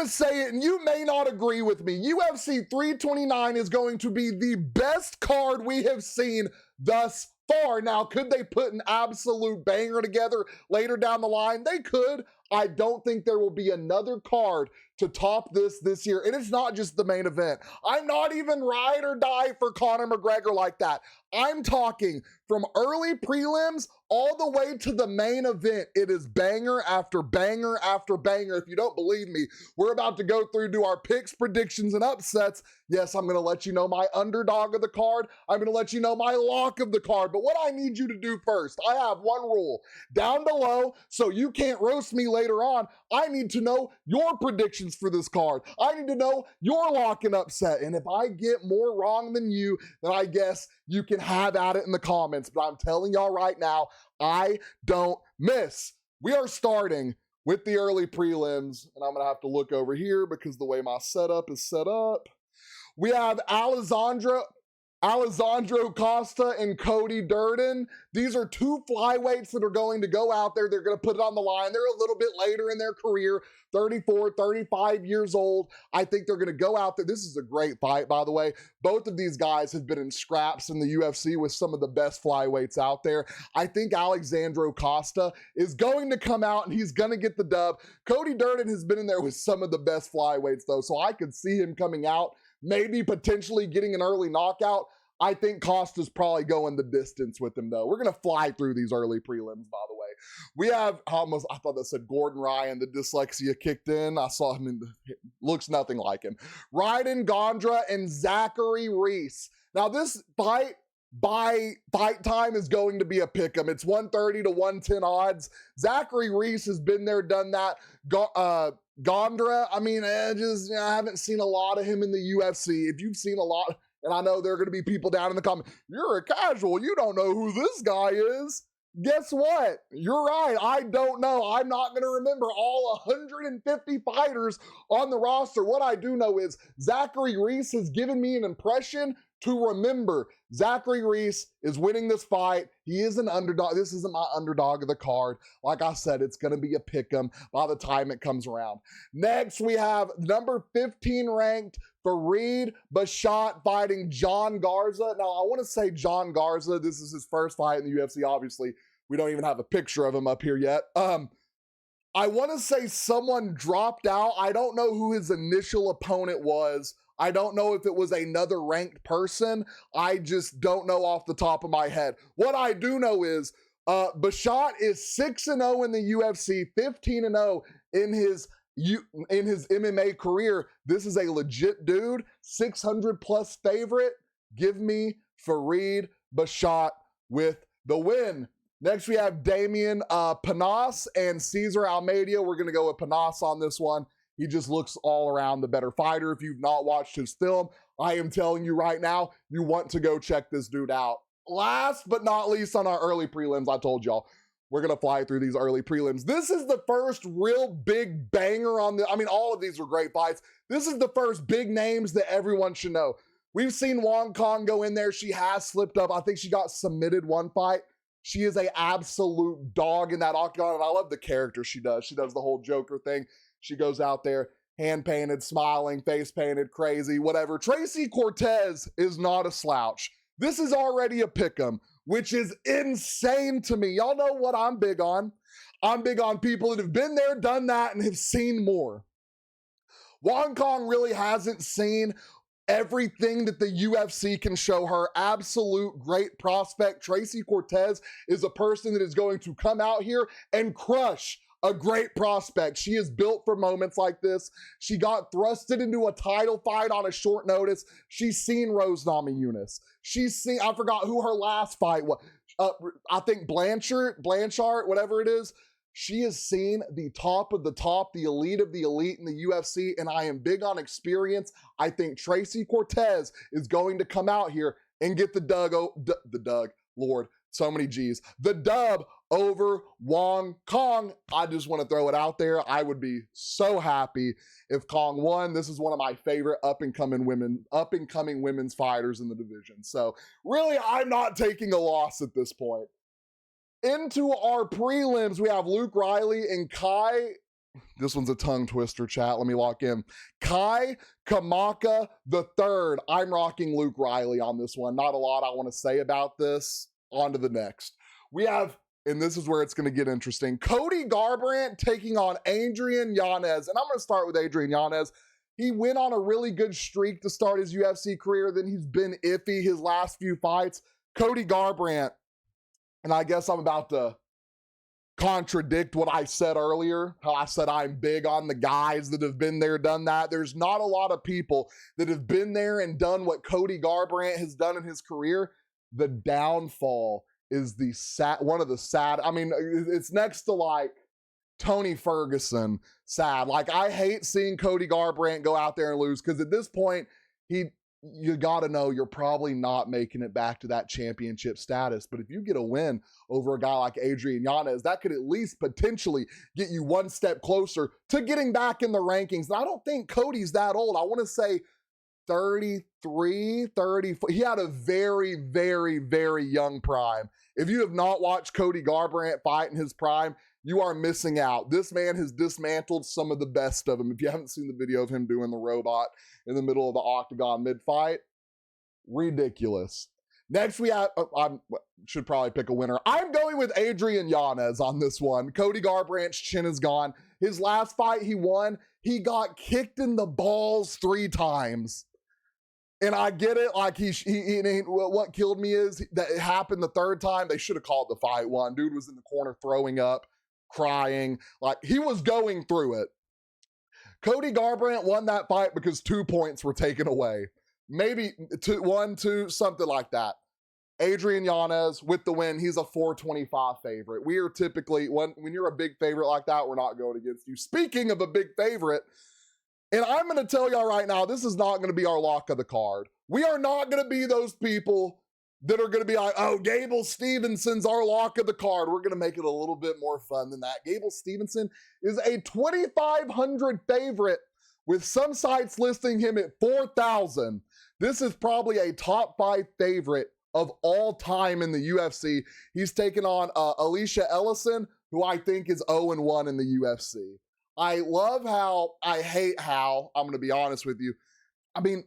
to say it, and you may not agree with me. UFC 329 is going to be the best card we have seen thus far. Now, could they put an absolute banger together later down the line? They could. I don't think there will be another card to top this year. And it's not just the main event. I'm not even ride or die for Conor McGregor like that. I'm talking from early prelims all the way to the main event. It is banger after banger after banger. If you don't believe me, we're about to go through, do our picks, predictions, and upsets. Yes, I'm going to let you know my underdog of the card. I'm going to let you know my lock of the card. But what I need you to do first, I have one rule. Down below, so you can't roast me later on, I need to know your predictions for this card. I need to know your lock and upset. And if I get more wrong than you, then I guess you can have at it in the comments. But I'm telling y'all right now, I don't miss. We are starting with the early prelims, and I'm going to have to look over here because the way my setup is set up. We have Alessandro Costa and Cody Durden. These are two flyweights that are going to go out there. They're going to put it on the line. They're a little bit later in their career, 34, 35 years old. I think they're going to go out there. This is a great fight, by the way. Both of these guys have been in scraps in the UFC with some of the best flyweights out there. I think Alessandro Costa is going to come out and he's going to get the dub. Cody Durden has been in there with some of the best flyweights, though, so I could see him coming out, maybe potentially getting an early knockout. I think Costa's probably going the distance with him, though. We're going to fly through these early prelims, by the way. We have I thought that said Gordon Ryan. The dyslexia kicked in. I saw him looks nothing like him. Ryan Gondra and Zachary Reese. Now, this fight time is going to be a pick'em. It's 130 to 110 odds. Zachary Reese has been there, done that. Gondra, I haven't seen a lot of him in the UFC. If you've seen a lot, and I know there are going to be people down in the comments, you're a casual, you don't know who this guy is. Guess what? You're right. I don't know. I'm not going to remember all 150 fighters on the roster. What I do know is Zachary Reese has given me an impression to remember. Zachary Reese is winning this fight. He is an underdog. This isn't my underdog of the card. Like I said, it's going to be a pick'em by the time it comes around. Next, we have number 15 ranked Farid Basharat fighting John Garza. Now, I want to say John Garza. This is his first fight in the UFC. Obviously, we don't even have a picture of him up here yet. I want to say someone dropped out. I don't know who his initial opponent was. I don't know if it was another ranked person. I just don't know off the top of my head. What I do know is Basharat is 6-0 in the UFC, 15-0 in his MMA career. This is a legit dude, 600 plus favorite. Give me Farid Basharat with the win. Next, we have Damian Panas and Cesar Almeida. We're going to go with Panas on this one. He just looks all around the better fighter. If you've not watched his film, I am telling you right now, you want to go check this dude out. Last but not least on our early prelims, I told y'all, we're going to fly through these early prelims. This is the first real big banger on all of these are great fights. This is the first big names that everyone should know. We've seen Wong Kong go in there. She has slipped up. I think she got submitted one fight. She is an absolute dog in that octagon, and I love the character she does. She does the whole Joker thing. She goes out there, hand-painted, smiling, face-painted, crazy, whatever. Tracy Cortez is not a slouch. This is already a pick'em, which is insane to me. Y'all know what I'm big on. I'm big on people that have been there, done that, and have seen more. Wong Kong really hasn't seen everything that the UFC can show her. Absolute great prospect. Tracy Cortez is a person that is going to come out here and crush a great prospect. She is built for moments like this. She got thrusted into a title fight on a short notice. She's seen Rose Namajunas. She's seen, I forgot who her last fight was. I think Blanchard, whatever it is. She has seen the top of the top, the elite of the elite in the UFC, and I am big on experience. I think Tracy Cortez is going to come out here and get the dub over Wong Kong. I just want to throw it out there. I would be so happy if Kong won. This is one of my favorite up-and-coming women's fighters in the division. So really, I'm not taking a loss at this point. Into our prelims, we have Luke Riley and Kai this one's a tongue twister, chat. Let me lock in. Kai Kamaka III. I'm rocking Luke Riley on this one. Not a lot I want to say about this. On to the next. We have, and this is where it's going to get interesting, Cody Garbrandt taking on Adrian Yanez. And I'm going to start with Adrian Yanez. He went on a really good streak to start his UFC career. Then he's been iffy his last few fights. Cody Garbrandt, and I guess I'm about to contradict what I said earlier, how I said I'm big on the guys that have been there, done that. There's not a lot of people that have been there and done what Cody Garbrandt has done in his career. The downfall is one of the sad, I mean, it's next to like Tony Ferguson sad. Like, I hate seeing Cody Garbrandt go out there and lose, because at this point, you got to know you're probably not making it back to that championship status. But if you get a win over a guy like Adrian Yanez, that could at least potentially get you one step closer to getting back in the rankings. And I don't think Cody's that old. I want to say 33, 34. He had a very, very, very young prime. If you have not watched Cody Garbrandt fight in his prime, you are missing out. This man has dismantled some of the best of them. If you haven't seen the video of him doing the robot in the middle of the octagon mid-fight, ridiculous. Next we have, I should probably pick a winner. I'm going with Adrian Yanez on this one. Cody Garbrandt's chin is gone. His last fight he won, he got kicked in the balls 3 times. And I get it, like what killed me is that it happened the 3rd time. They should have called the fight one. Dude was in the corner throwing up, crying, like he was going through it. Cody Garbrandt won that fight because 2 points were taken away. Maybe 1, 2, something like that. Adrian Yanez with the win. He's a 425 favorite. We are typically, when you're a big favorite like that, we're not going against you. Speaking of a big favorite, and I'm going to tell y'all right now, this is not going to be our lock of the card. We are not going to be those people that are going to be like, oh, Gable Stevenson's our lock of the card. We're going to make it a little bit more fun than that. Gable Stevenson is a 2,500 favorite, with some sites listing him at 4,000. This is probably a top 5 favorite of all time in the UFC. He's taken on Alicia Ellison, who I think is 0-1 in the UFC. I love how, I hate how, I'm going to be honest with you. I mean,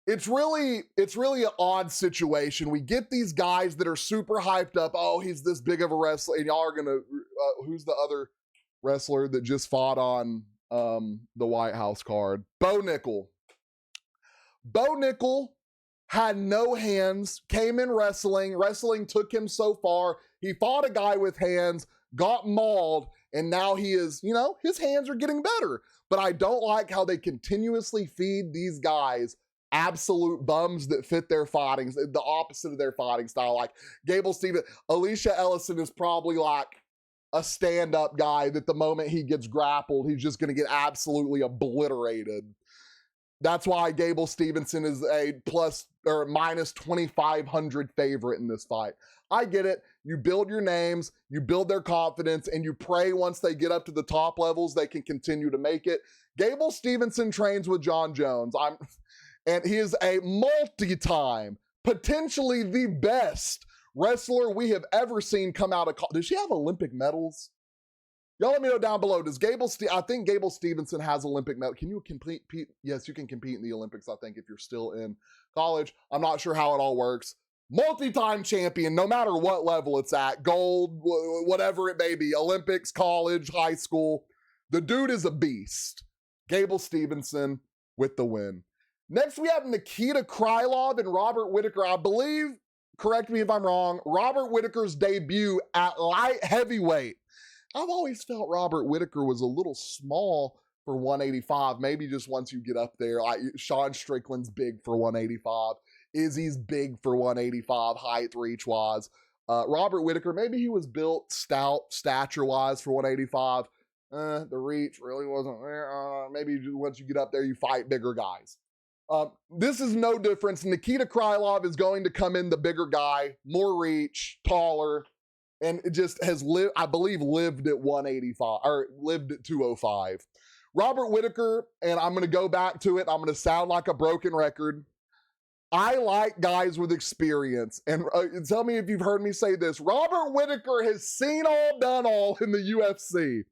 it's really an odd situation. We get these guys that are super hyped up. Oh, he's this big of a wrestler. And y'all are going to, who's the other wrestler that just fought on the White House card? Bo Nickel. Bo Nickel had no hands, came in wrestling. Wrestling took him so far. He fought a guy with hands, got mauled, and now he is, his hands are getting better. But I don't like how they continuously feed these guys absolute bums that fit their fighting, the opposite of their fighting style. Like Gable Stevenson, Alicia Ellison is probably like a stand-up guy that the moment he gets grappled, he's just going to get absolutely obliterated. That's why Gable Stevenson is a plus or minus 2,500 favorite in this fight. I get it. You build your names, you build their confidence, and you pray once they get up to the top levels, they can continue to make it. Gable Stevenson trains with John Jones. And he is a multi-time, potentially the best wrestler we have ever seen come out of college. Does she have Olympic medals? Y'all let me know down below. I think Gable Stevenson has Olympic medal. Can you compete? Yes, you can compete in the Olympics, I think, if you're still in college. I'm not sure how it all works. Multi-time champion, no matter what level it's at, gold, whatever it may be, Olympics, college, high school. The dude is a beast. Gable Stevenson with the win. Next, we have Nikita Krylov and Robert Whittaker. I believe, correct me if I'm wrong, Robert Whittaker's debut at light heavyweight. I've always felt Robert Whittaker was a little small for 185. Maybe just once you get up there, like Sean Strickland's big for 185. Izzy's big for 185, height reach-wise. Robert Whittaker, maybe he was built stout, stature-wise for 185. The reach really wasn't there. Maybe once you get up there, you fight bigger guys. This is no difference. Nikita Krylov is going to come in the bigger guy, more reach, taller, and it just has lived, I believe, lived at 185, or lived at 205. Robert Whittaker, and I'm going to go back to it, I'm going to sound like a broken record. I like guys with experience, and tell me if you've heard me say this. Robert Whittaker has seen all, done all in the UFC.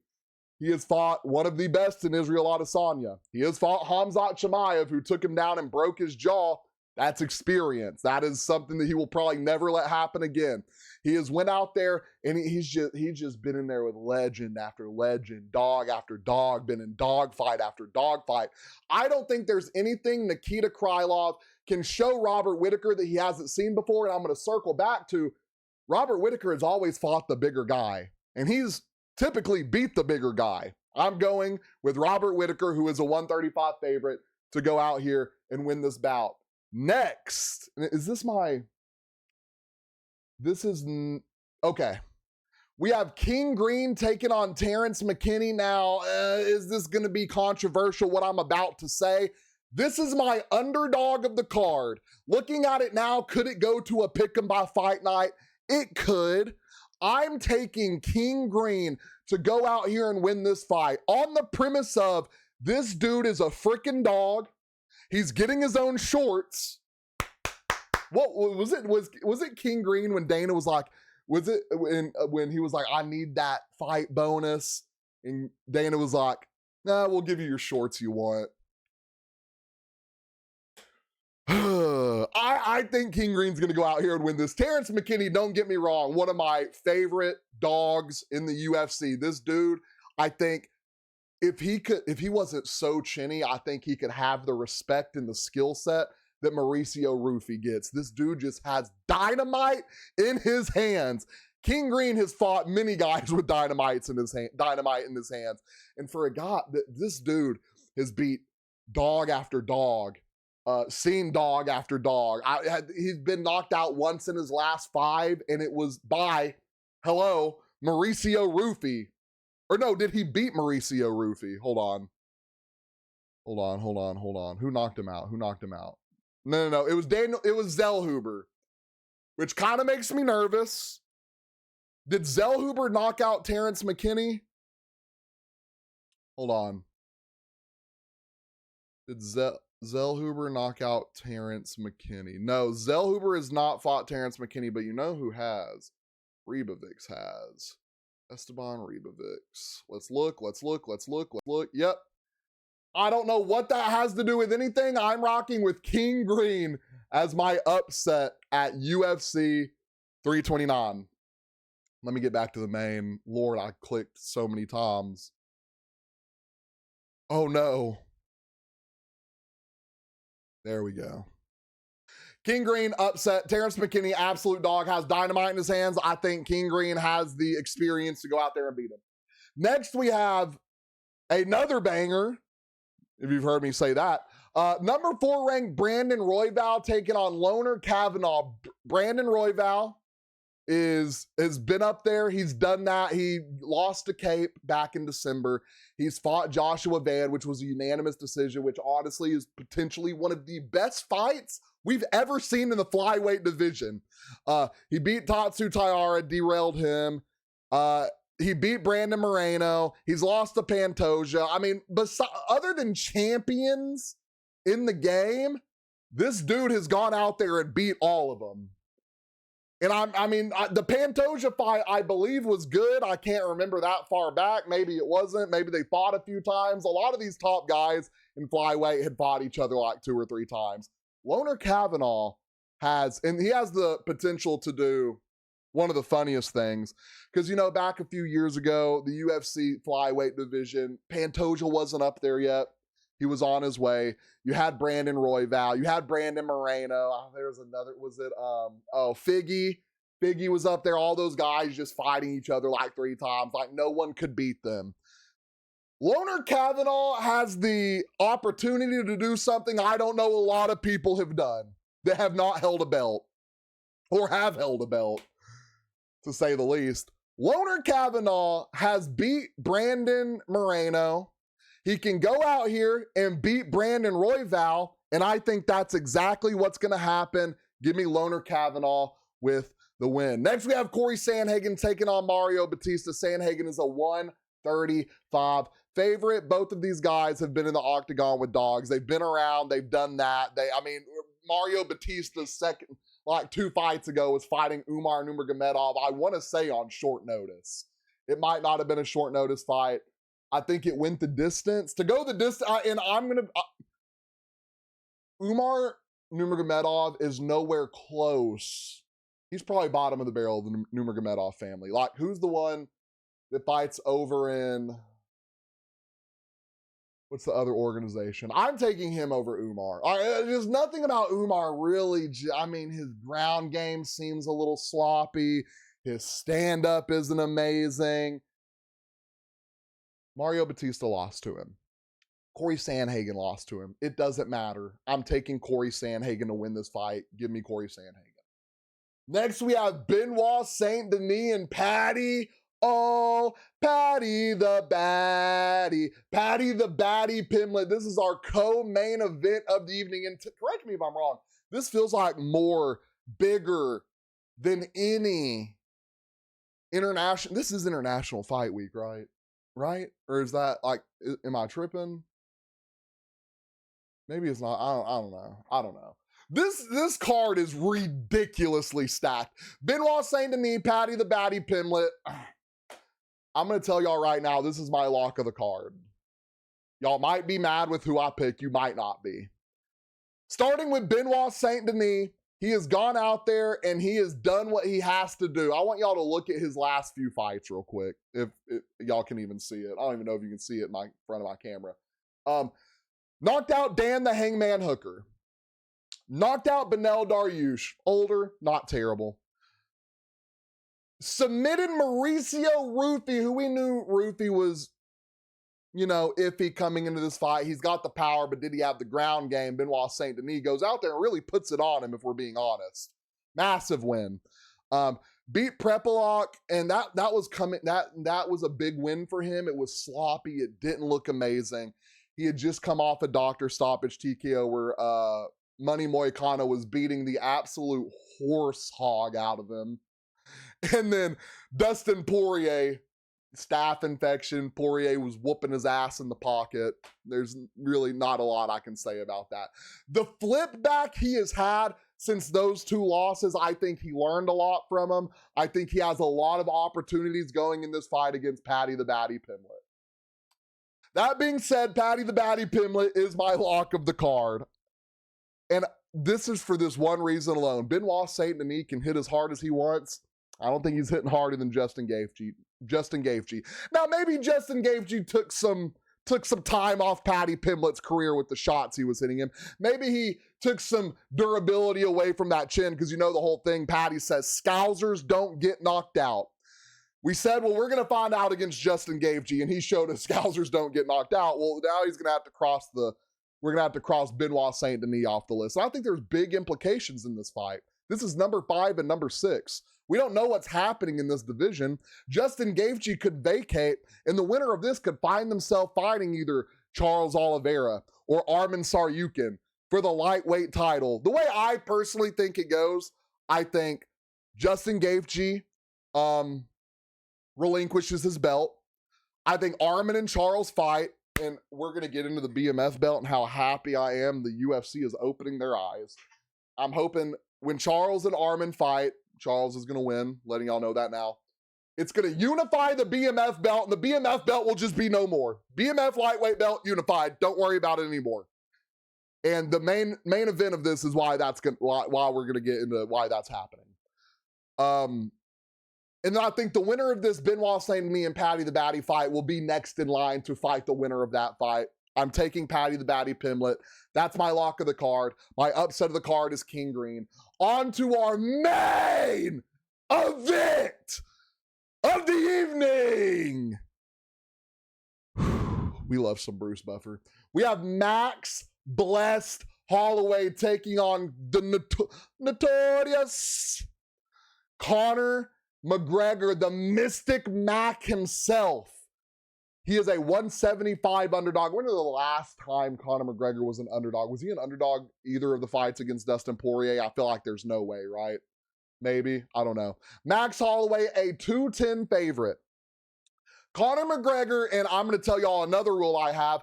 He has fought one of the best in Israel Adesanya. He has fought Khamzat Chimaev, who took him down and broke his jaw. That's experience. That is something that he will probably never let happen again. He has went out there and he's just been in there with legend after legend, dog after dog, been in dogfight after dogfight. I don't think there's anything Nikita Krylov can show Robert Whittaker that he hasn't seen before. And I'm going to circle back to Robert Whittaker has always fought the bigger guy, and he's typically beat the bigger guy. I'm going with Robert Whittaker, who is a 135 favorite, to go out here and win this bout. Next, okay. We have King Green taking on Terrence McKinney. Now, is this going to be controversial, what I'm about to say? This is my underdog of the card. Looking at it now, could it go to a pick 'em by fight night? It could. I'm taking King Green to go out here and win this fight on the premise of this dude is a freaking dog. He's getting his own shorts. What was it? Was it King Green when Dana was like, was it when he was like, I need that fight bonus? And Dana was like, nah, we'll give you your shorts you want. I think King Green's going to go out here and win this. Terrence McKinney, don't get me wrong, one of my favorite dogs in the UFC. This dude, I think if he wasn't so chinny, I think he could have the respect and the skill set that Mauricio Rufy gets. This dude just has dynamite in his hands. King Green has fought many guys with dynamite in his hands. And for a guy, this dude has beat dog after dog. Seen dog after dog. He's been knocked out once in his last 5, and it was by, Mauricio Rufy. Or no, did he beat Mauricio Rufy? Hold on. Who knocked him out? No. It was Zellhuber, which kind of makes me nervous. Did Zellhuber knock out Terrence McKinney? Hold on. Did Zellhuber knock out Terrence McKinney? No, Zellhuber has not fought Terrence McKinney, but you know who has? Ribovix has. Esteban Ribovix. Let's look. Yep. I don't know what that has to do with anything. I'm rocking with King Green as my upset at UFC 329. Let me get back to the main. Lord, I clicked so many times. Oh no. There we go. King Green upset. Terrence McKinney, absolute dog, has dynamite in his hands. I think King Green has the experience to go out there and beat him. Next, we have another banger, if you've heard me say that. Number 4 ranked Brandon Royval taking on Loner Kavanaugh. Brandon Royval has been up there. He's done that. He lost to Cape back in December. He's fought Joshua Van, which was a unanimous decision, which honestly is potentially one of the best fights we've ever seen in the flyweight division. He beat Tatsu Taira, derailed him. He beat Brandon Moreno. He's lost to Pantoja. I mean, other than champions in the game, this dude has gone out there and beat all of them. And the Pantoja fight, I believe, was good. I can't remember that far back. Maybe it wasn't. Maybe they fought a few times. A lot of these top guys in flyweight had fought each other like 2 or 3 times. Loner Kavanaugh has the potential to do one of the funniest things. Because, back a few years ago, the UFC flyweight division, Pantoja wasn't up there yet. He was on his way. You had Brandon Royval. You had Brandon Moreno. There's another, Figgy. Figgy was up there. All those guys just fighting each other like 3 times. Like no one could beat them. Loner Kavanaugh has the opportunity to do something I don't know a lot of people have done that have not held a belt. Or have held a belt, to say the least. Loner Kavanaugh has beat Brandon Moreno. He can go out here and beat Brandon Royval, and I think that's exactly what's going to happen. Give me Loner Kavanaugh with the win. Next, we have Corey Sandhagen taking on Mario Batista. Sandhagen is a 135 favorite. Both of these guys have been in the octagon with dogs. They've been around. They've done that. Mario Batista's second, 2 fights ago, was fighting Umar Nurmagomedov, I want to say on short notice. It might not have been a short notice fight. I think it went the distance. To go the distance, and I'm going to... Umar Nurmagomedov is nowhere close. He's probably bottom of the barrel of the Nurmagomedov family. Like, who's the one that fights over in... What's the other organization? I'm taking him over Umar. There's nothing about Umar really. I mean, his ground game seems a little sloppy. His stand-up isn't amazing. Mario Batista lost to him. Corey Sandhagen lost to him. It doesn't matter. I'm taking Corey Sandhagen to win this fight. Give me Corey Sandhagen. Next, we have Benoit Saint Denis and Patty. Oh, Patty the Baddie. Patty the Baddie Pimlet. This is our co-main event of the evening. And correct me if I'm wrong, this feels like more bigger than any international. This is International Fight Week, right? Right? Or is that like, am I tripping? Maybe it's not. I don't know. This card is ridiculously stacked. Benoit Saint Denis, Patty the Baddie Pimlet. I'm going to tell y'all right now, this is my lock of the card. Y'all might be mad with who I pick. You might not be. Starting with Benoit Saint Denis, he has gone out there and he has done what he has to do. I want y'all to look at his last few fights real quick, if y'all can even see it. I don't even know if you can see it in front of my camera. Knocked out Dan the Hangman Hooker. Knocked out Benel Dariush. Older, not terrible. Submitted Mauricio Rufy, who we knew Rufy was, you know, iffy coming into this fight. He's got the power, but did he have the ground game? Benoit Saint Denis goes out there and really puts it on him, if we're being honest. Massive win. Beat Prepolok, and that was coming. That was a big win for him. It was sloppy. It didn't look amazing. He had just come off a doctor stoppage TKO where Money Moicano was beating the absolute horse hog out of him. And then Dustin Poirier, staph infection. Poirier was whooping his ass in the pocket. There's really not a lot I can say about that. The flip back he has had since those two losses, I think he learned a lot from them. I think he has a lot of opportunities going in this fight against Patty the Baddie Pimlet. That being said, Patty the Baddie Pimlet is my lock of the card. And this is for this one reason alone. Benoit Saint Denis can hit as hard as he wants. I don't think he's hitting harder than Justin Gaethje. Now, maybe Justin Gaethje took some time off Patty Pimlet's career with the shots he was hitting him. Maybe he took some durability away from that chin, because you know the whole thing Patty says, Scousers don't get knocked out. We said, well, we're going to find out against Justin Gaethje, and he showed us Scousers don't get knocked out. Well, now he's going to have to we're going to have to cross Benoit Saint Denis off the list. And I think there's big implications in this fight. This is number 5 and number 6. We don't know what's happening in this division. Justin Gaethje could vacate, and the winner of this could find themselves fighting either Charles Oliveira or Arman Tsarukyan for the lightweight title. The way I personally think it goes, I think Justin Gaethje relinquishes his belt. I think Arman and Charles fight, and we're going to get into the BMF belt and how happy I am the UFC is opening their eyes. I'm hoping when Charles and Arman fight, Charles is going to win, letting y'all know that now. It's going to unify the BMF belt, and the BMF belt will just be no more. BMF lightweight belt unified. Don't worry about it anymore. And the main event of this is why we're going to get into why that's happening. And then I think the winner of this Benoit Saint Denis and Patty the Baddie fight will be next in line to fight the winner of that fight. I'm taking Patty the Baddie Pimlet. That's my lock of the card. My upset of the card is King Green. On to our main event of the evening. We love some Bruce Buffer. We have Max Blessed Holloway taking on the notorious Conor McGregor, the Mystic Mac himself. He is a 175 underdog. When was the last time Conor McGregor was an underdog? Was he an underdog either of the fights against Dustin Poirier? I feel like there's no way, right? Maybe. I don't know. Max Holloway, a 210 favorite. Conor McGregor, and I'm going to tell y'all another rule I have.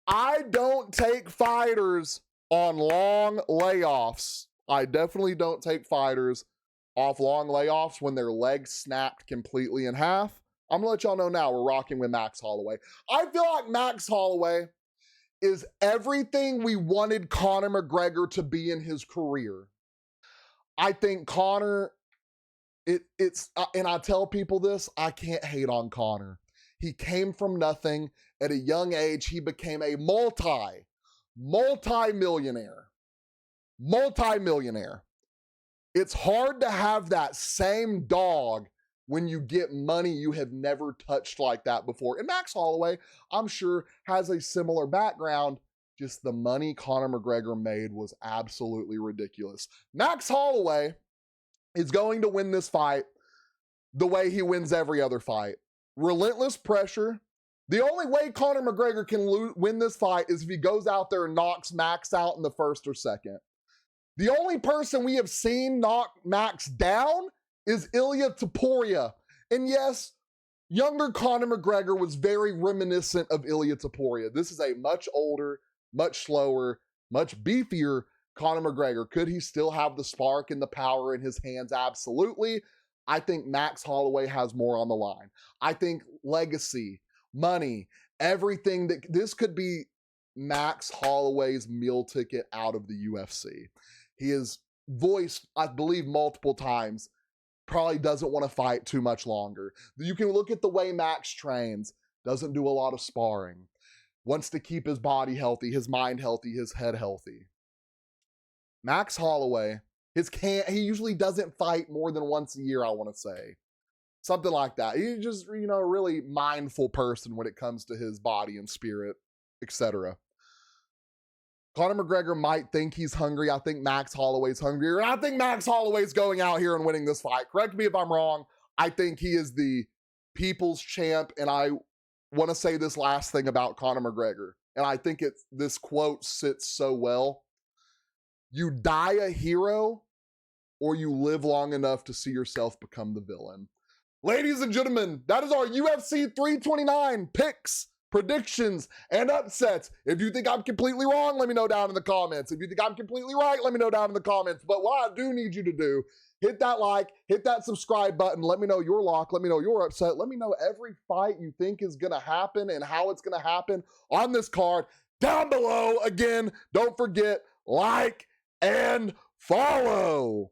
I don't take fighters on long layoffs. I definitely don't take fighters off long layoffs when their legs snapped completely in half. I'm gonna let y'all know now, we're rocking with Max Holloway. I feel like Max Holloway is everything we wanted Conor McGregor to be in his career. I think Conor, and I tell people this, I can't hate on Conor. He came from nothing. At a young age, he became a multi-millionaire. It's hard to have that same dog when you get money you have never touched like that before. And Max Holloway, I'm sure, has a similar background. Just the money Conor McGregor made was absolutely ridiculous. Max Holloway is going to win this fight the way he wins every other fight. Relentless pressure. The only way Conor McGregor can win this fight is if he goes out there and knocks Max out in the first or second. The only person we have seen knock Max down is Ilia Topuria. And yes, younger Conor McGregor was very reminiscent of Ilia Topuria. This is a much older, much slower, much beefier Conor McGregor. Could he still have the spark and the power in his hands? Absolutely. I think Max Holloway has more on the line. I think legacy, money, everything that this could be Max Holloway's meal ticket out of the UFC. He has voiced, I believe, multiple times, probably doesn't want to fight too much longer. You can look at the way Max trains, doesn't do a lot of sparring, wants to keep his body healthy, his mind healthy, his head healthy. Max Holloway, he usually doesn't fight more than once a year, I want to say. Something like that. He's just, a really mindful person when it comes to his body and spirit, etc. Conor McGregor might think he's hungry. I think Max Holloway's hungrier. And I think Max Holloway's going out here and winning this fight. Correct me if I'm wrong. I think he is the people's champ. And I want to say this last thing about Conor McGregor. And I think this quote sits so well. You die a hero, or you live long enough to see yourself become the villain. Ladies and gentlemen, that is our UFC 329 picks, predictions, and upsets. If you think I'm completely wrong, let me know down in the comments. If you think I'm completely right, let me know down in the comments. But what I do need you to do, hit that like, hit that subscribe button. Let me know your lock. Let me know your upset. Let me know every fight you think is going to happen and how it's going to happen on this card down below. Again, don't forget, like and follow.